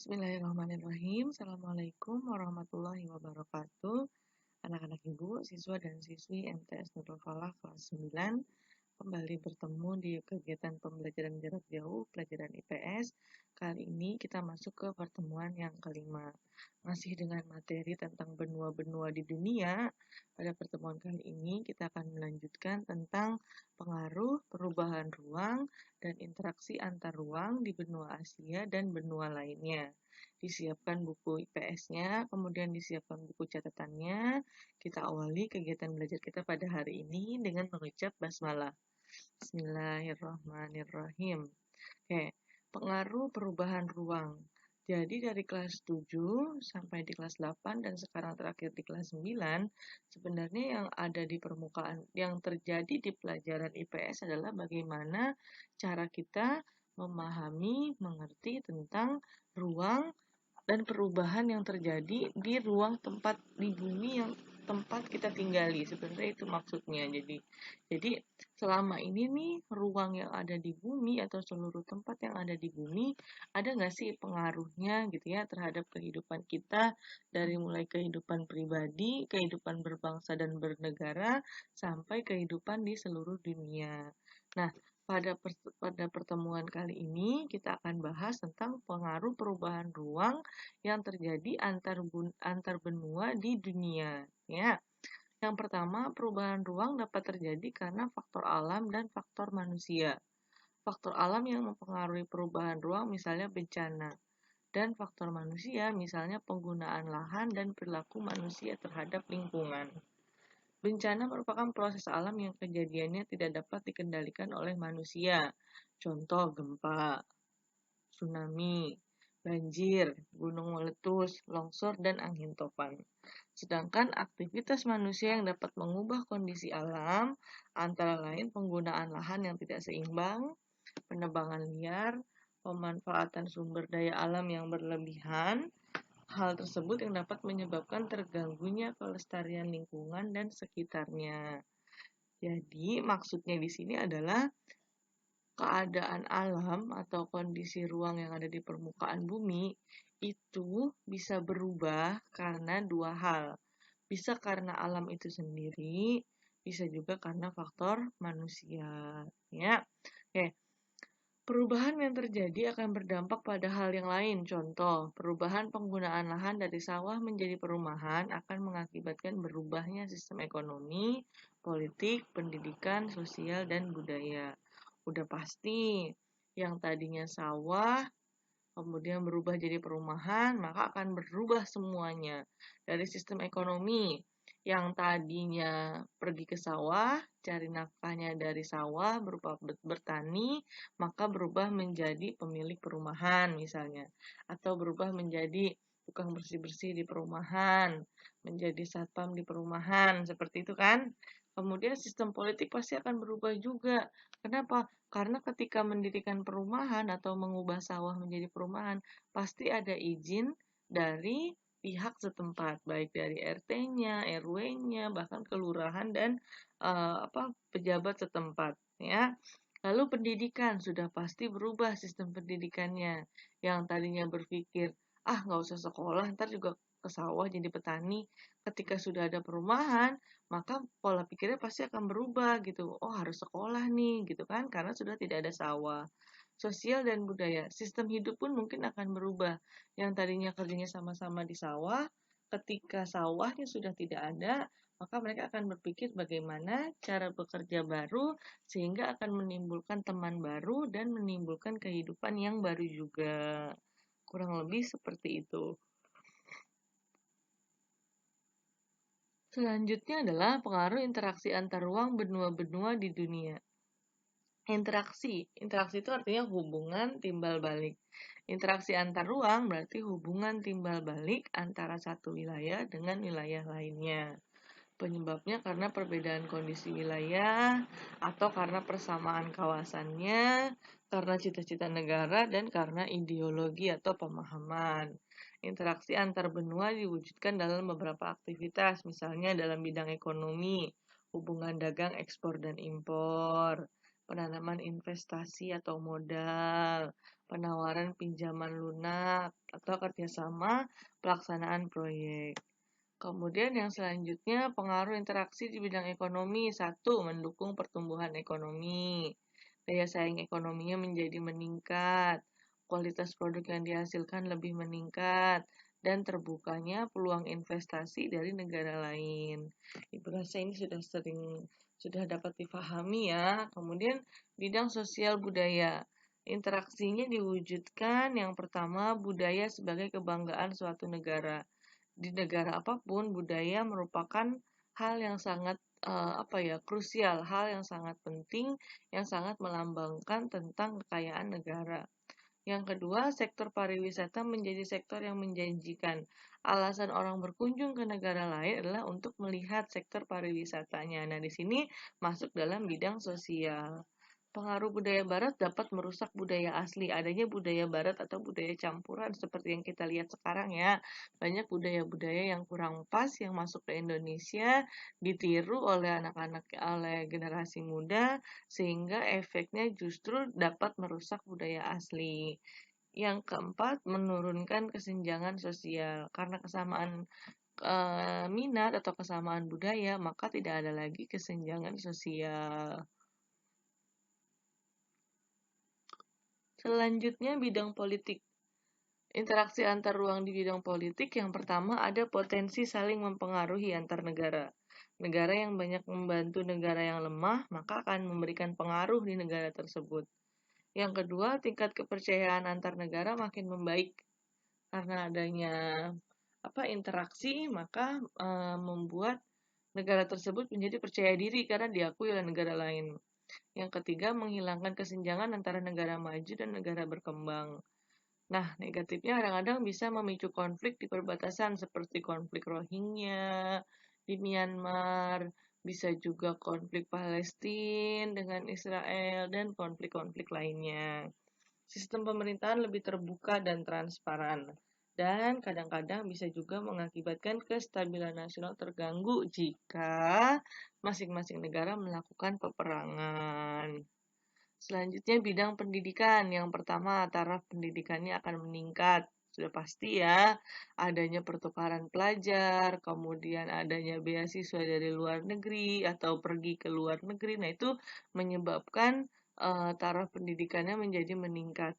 Bismillahirrahmanirrahim. Assalamualaikum warahmatullahi wabarakatuh. Anak-anak ibu, siswa dan siswi MTS Nurul Falah kelas 9 kembali bertemu di kegiatan pembelajaran jarak jauh pelajaran IPS. Kali ini kita masuk ke pertemuan yang kelima. Masih dengan materi tentang benua-benua di dunia. Pada pertemuan kali ini kita akan melanjutkan tentang pengaruh perubahan ruang dan interaksi antar ruang di benua Asia dan benua lainnya. Disiapkan buku IPS-nya, kemudian disiapkan buku catatannya. Kita awali kegiatan belajar kita pada hari ini dengan mengucap basmalah. Bismillahirrahmanirrahim. Oke, pengaruh perubahan ruang. Jadi dari kelas 7 sampai di kelas 8 dan sekarang terakhir di kelas 9, sebenarnya yang ada di permukaan, yang terjadi di pelajaran IPS adalah bagaimana cara kita memahami, mengerti tentang ruang dan perubahan yang terjadi di ruang tempat di bumi yang tempat kita tinggali. Sebenarnya itu maksudnya. Jadi selama ini nih ruang yang ada di bumi atau seluruh tempat yang ada di bumi ada nggak sih pengaruhnya gitu ya terhadap kehidupan kita, dari mulai kehidupan pribadi, kehidupan berbangsa dan bernegara sampai kehidupan di seluruh dunia. Nah, pada pertemuan kali ini kita akan bahas tentang pengaruh perubahan ruang yang terjadi antar benua di dunia ya. Yang pertama, perubahan ruang dapat terjadi karena faktor alam dan faktor manusia. Faktor alam yang mempengaruhi perubahan ruang misalnya bencana, dan faktor manusia misalnya penggunaan lahan dan perilaku manusia terhadap lingkungan. Bencana merupakan proses alam yang kejadiannya tidak dapat dikendalikan oleh manusia. Contoh gempa, tsunami, banjir, gunung meletus, longsor, dan angin topan. Sedangkan aktivitas manusia yang dapat mengubah kondisi alam antara lain penggunaan lahan yang tidak seimbang, penebangan liar, pemanfaatan sumber daya alam yang berlebihan. Hal tersebut yang dapat menyebabkan terganggunya kelestarian lingkungan dan sekitarnya. Jadi, maksudnya di sini adalah keadaan alam atau kondisi ruang yang ada di permukaan bumi itu bisa berubah karena dua hal. Bisa karena alam itu sendiri, bisa juga karena faktor manusia. Ya, oke. Perubahan yang terjadi akan berdampak pada hal yang lain. Contoh, perubahan penggunaan lahan dari sawah menjadi perumahan akan mengakibatkan berubahnya sistem ekonomi, politik, pendidikan, sosial, dan budaya. Udah pasti, yang tadinya sawah kemudian berubah jadi perumahan, maka akan berubah semuanya. Dari sistem ekonomi, yang tadinya pergi ke sawah, cari nafkahnya dari sawah berupa bertani, maka berubah menjadi pemilik perumahan misalnya. Atau berubah menjadi tukang bersih-bersih di perumahan, menjadi satpam di perumahan, seperti itu kan. Kemudian sistem politik pasti akan berubah juga. Kenapa? Karena ketika mendirikan perumahan atau mengubah sawah menjadi perumahan, pasti ada izin dari pihak setempat, baik dari RT-nya, RW-nya, bahkan kelurahan dan pejabat setempat, ya. Lalu pendidikan sudah pasti berubah sistem pendidikannya. Yang tadinya berpikir, nggak usah sekolah, ntar juga ke sawah jadi petani. Ketika sudah ada perumahan, maka pola pikirnya pasti akan berubah gitu. Oh, harus sekolah nih, gitu kan, karena sudah tidak ada sawah. Sosial dan budaya, sistem hidup pun mungkin akan berubah. Yang tadinya kerjanya sama-sama di sawah, ketika sawahnya sudah tidak ada, maka mereka akan berpikir bagaimana cara bekerja baru sehingga akan menimbulkan teman baru dan menimbulkan kehidupan yang baru juga. Kurang lebih seperti itu. Selanjutnya adalah pengaruh interaksi antar ruang benua-benua di dunia. Interaksi itu artinya hubungan timbal balik. Interaksi antar ruang berarti hubungan timbal balik antara satu wilayah dengan wilayah lainnya. Penyebabnya karena perbedaan kondisi wilayah, atau karena persamaan kawasannya, karena cita-cita negara, dan karena ideologi atau pemahaman. Interaksi antar benua diwujudkan dalam beberapa aktivitas, misalnya dalam bidang ekonomi, hubungan dagang ekspor dan impor, penanaman investasi atau modal, penawaran pinjaman lunak, atau kerjasama pelaksanaan proyek. Kemudian yang selanjutnya, pengaruh interaksi di bidang ekonomi. 1. Mendukung pertumbuhan ekonomi. Daya saing ekonominya menjadi meningkat, kualitas produk yang dihasilkan lebih meningkat, dan terbukanya peluang investasi dari negara lain. Ibu rasa ini sudah dapat dipahami ya. Kemudian bidang sosial budaya. Interaksinya diwujudkan yang pertama budaya sebagai kebanggaan suatu negara. Di negara apapun budaya merupakan hal yang sangat krusial, hal yang sangat penting, yang sangat melambangkan tentang kekayaan negara. Yang kedua, sektor pariwisata menjadi sektor yang menjanjikan. Alasan orang berkunjung ke negara lain adalah untuk melihat sektor pariwisatanya. Nah, di sini masuk dalam bidang sosial. Pengaruh budaya barat dapat merusak budaya asli. Adanya budaya barat atau budaya campuran seperti yang kita lihat sekarang ya. Banyak budaya-budaya yang kurang pas yang masuk ke Indonesia ditiru oleh anak-anak, oleh generasi muda, sehingga efeknya justru dapat merusak budaya asli. Yang keempat, menurunkan kesenjangan sosial. Karena kesamaan minat atau kesamaan budaya, maka tidak ada lagi kesenjangan sosial. Selanjutnya, bidang politik. Interaksi antar ruang di bidang politik, yang pertama ada potensi saling mempengaruhi antar negara. Negara yang banyak membantu negara yang lemah, maka akan memberikan pengaruh di negara tersebut. Yang kedua, tingkat kepercayaan antar negara makin membaik. Karena adanya interaksi, maka membuat negara tersebut menjadi percaya diri karena diakui oleh negara lain. Yang ketiga, menghilangkan kesenjangan antara negara maju dan negara berkembang. Nah, negatifnya kadang-kadang bisa memicu konflik di perbatasan seperti konflik Rohingya di Myanmar, bisa juga konflik Palestina dengan Israel, dan konflik-konflik lainnya. Sistem pemerintahan lebih terbuka dan transparan. Dan kadang-kadang bisa juga mengakibatkan kestabilan nasional terganggu jika masing-masing negara melakukan peperangan. Selanjutnya bidang pendidikan. Yang pertama, taraf pendidikannya akan meningkat. Sudah pasti ya, adanya pertukaran pelajar, kemudian adanya beasiswa dari luar negeri atau pergi ke luar negeri. Nah, itu menyebabkan taraf pendidikannya menjadi meningkat.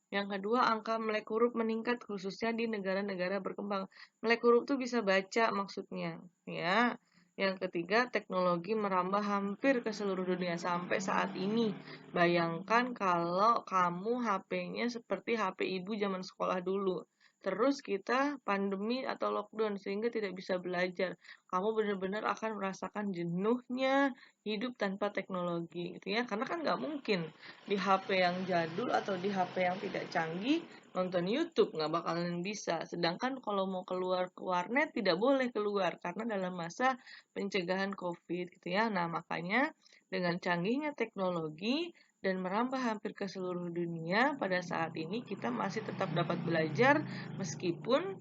Yang kedua, angka melek huruf meningkat khususnya di negara-negara berkembang. Melek huruf itu bisa baca maksudnya, ya. Yang ketiga, teknologi merambah hampir ke seluruh dunia sampai saat ini. Bayangkan kalau kamu HP-nya seperti HP ibu zaman sekolah dulu. Terus kita pandemi atau lockdown sehingga tidak bisa belajar. Kamu benar-benar akan merasakan jenuhnya hidup tanpa teknologi gitu ya. Karena kan nggak mungkin di HP yang jadul atau di HP yang tidak canggih nonton YouTube, nggak bakalan bisa. Sedangkan kalau mau keluar ke warnet tidak boleh keluar karena dalam masa pencegahan COVID gitu ya. Nah, makanya dengan canggihnya teknologi dan merambah hampir ke seluruh dunia, pada saat ini kita masih tetap dapat belajar meskipun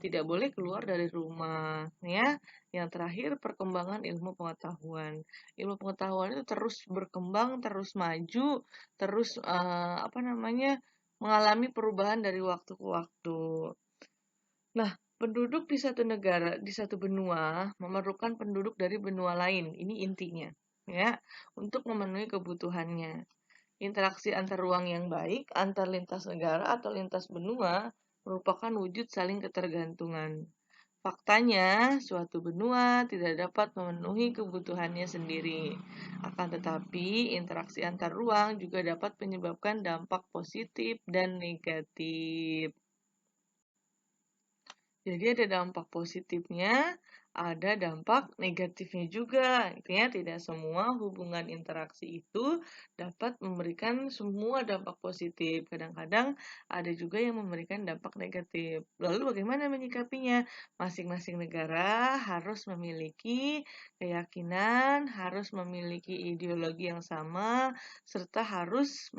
tidak boleh keluar dari rumah ya. Yang terakhir, perkembangan ilmu pengetahuan. Ilmu pengetahuan itu terus berkembang, terus maju, terus mengalami perubahan dari waktu ke waktu. Nah, penduduk di satu negara, di satu benua memerlukan penduduk dari benua lain. Ini intinya, ya, untuk memenuhi kebutuhannya. Interaksi antar ruang yang baik, antar lintas negara atau lintas benua, merupakan wujud saling ketergantungan. Faktanya, suatu benua tidak dapat memenuhi kebutuhannya sendiri. Akan tetapi, interaksi antar ruang juga dapat menyebabkan dampak positif dan negatif. Jadi ada dampak positifnya, ada dampak negatifnya juga. Intinya tidak semua hubungan interaksi itu dapat memberikan semua dampak positif. Kadang-kadang ada juga yang memberikan dampak negatif. Lalu bagaimana menyikapinya? Masing-masing negara harus memiliki keyakinan, harus memiliki ideologi yang sama, serta harus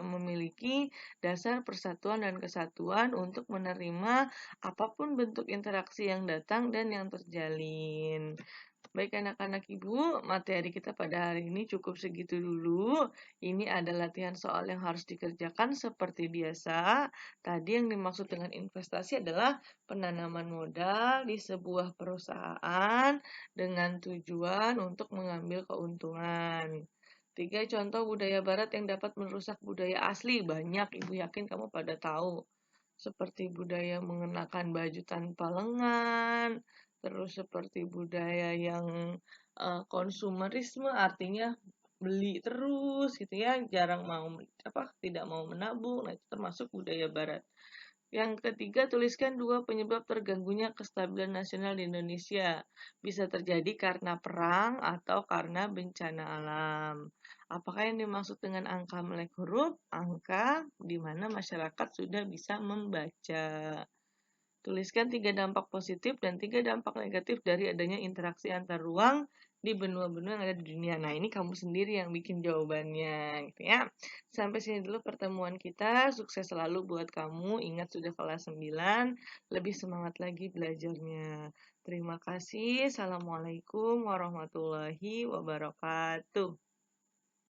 memiliki dasar persatuan dan kesatuan untuk menerima apapun bentuk interaksi yang datang dan yang terjalin. Baik anak-anak Ibu, materi kita pada hari ini cukup segitu dulu. Ini ada latihan soal yang harus dikerjakan seperti biasa. Tadi yang dimaksud dengan investasi adalah penanaman modal di sebuah perusahaan dengan tujuan untuk mengambil keuntungan. 3 contoh budaya barat yang dapat merusak budaya asli. Banyak, Ibu yakin kamu pada tahu. Seperti budaya mengenakan baju tanpa lengan, terus seperti budaya yang konsumerisme, artinya beli terus gitu ya, jarang mau tidak mau menabung. Nah, itu termasuk budaya barat. Yang ketiga, tuliskan 2 penyebab terganggunya kestabilan nasional di Indonesia. Bisa terjadi karena perang atau karena bencana alam. Apakah yang dimaksud dengan angka melek huruf? Angka di mana masyarakat sudah bisa membaca. Tuliskan 3 dampak positif dan 3 dampak negatif dari adanya interaksi antar ruang di benua-benua yang ada di dunia. Nah, ini kamu sendiri yang bikin jawabannya, gitu ya. Sampai sini dulu pertemuan kita. Sukses selalu buat kamu. Ingat sudah kelas 9, lebih semangat lagi belajarnya. Terima kasih. Assalamualaikum warahmatullahi wabarakatuh.